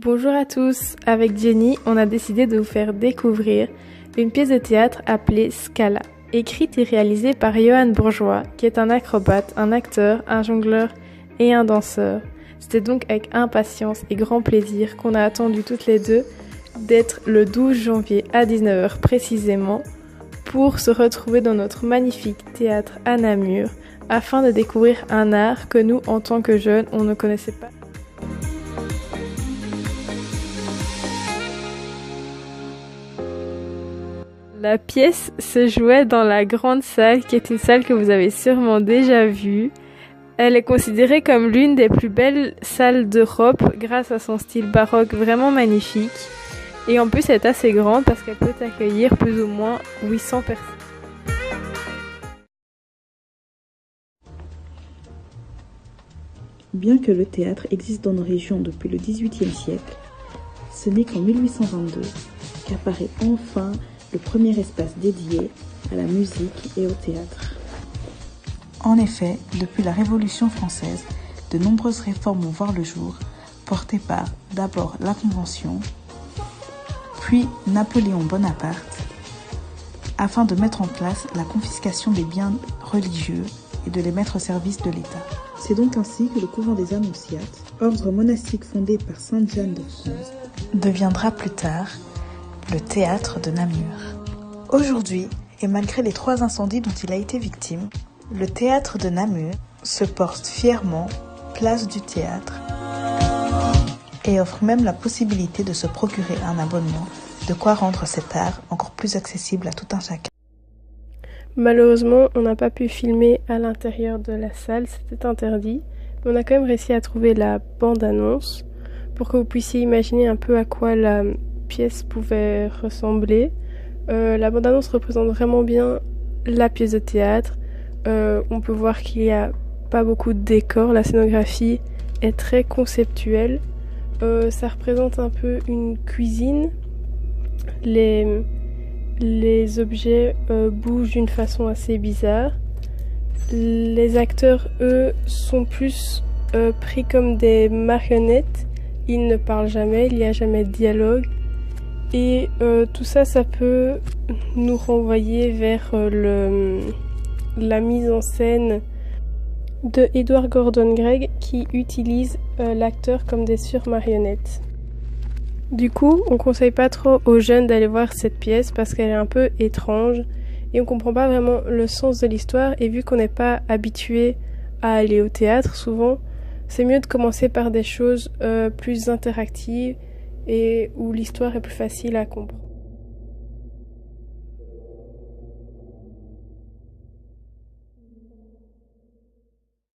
Bonjour à tous, avec Jenny, on a décidé de vous faire découvrir une pièce de théâtre appelée Scala, écrite et réalisée par Johan Bourgeois, qui est un acrobate, un acteur, un jongleur et un danseur. C'était donc avec impatience et grand plaisir qu'on a attendu toutes les deux d'être le 12 janvier à 19h précisément pour se retrouver dans notre magnifique théâtre à Namur afin de découvrir un art que nous, en tant que jeunes, on ne connaissait pas. La pièce se jouait dans la grande salle, qui est une salle que vous avez sûrement déjà vue. Elle est considérée comme l'une des plus belles salles d'Europe grâce à son style baroque vraiment magnifique. Et en plus, elle est assez grande parce qu'elle peut accueillir plus ou moins 800 personnes. Bien que le théâtre existe dans nos régions depuis le XVIIIe siècle, ce n'est qu'en 1822 qu'apparaît enfin le premier espace dédié à la musique et au théâtre. En effet, depuis la Révolution française, de nombreuses réformes vont voir le jour, portées par d'abord la Convention, puis Napoléon Bonaparte, afin de mettre en place la confiscation des biens religieux et de les mettre au service de l'État. C'est donc ainsi que le couvent des Annonciates, ordre monastique fondé par Sainte Jeanne de France, deviendra plus tard le théâtre de Namur. Aujourd'hui, et malgré les 3 incendies dont il a été victime, le théâtre de Namur se porte fièrement place du théâtre et offre même la possibilité de se procurer un abonnement, de quoi rendre cet art encore plus accessible à tout un chacun. Malheureusement, on n'a pas pu filmer à l'intérieur de la salle, c'était interdit, mais on a quand même réussi à trouver la bande-annonce pour que vous puissiez imaginer un peu à quoi la pièce pouvait ressembler. La bande-annonce représente vraiment bien la pièce de théâtre. On peut voir qu'il n'y a pas beaucoup de décors, la scénographie est très conceptuelle. Ça représente un peu une cuisine. Les objets bougent d'une façon assez bizarre. Les acteurs, eux, sont plus pris comme des marionnettes. Ils ne parlent jamais, il n'y a jamais de dialogue. Et tout ça, ça peut nous renvoyer vers la mise en scène de Edward Gordon Gregg qui utilise l'acteur comme des surmarionnettes. Du coup, on conseille pas trop aux jeunes d'aller voir cette pièce parce qu'elle est un peu étrange et on comprend pas vraiment le sens de l'histoire, et vu qu'on n'est pas habitué à aller au théâtre souvent, c'est mieux de commencer par des choses plus interactives et où l'histoire est plus facile à comprendre.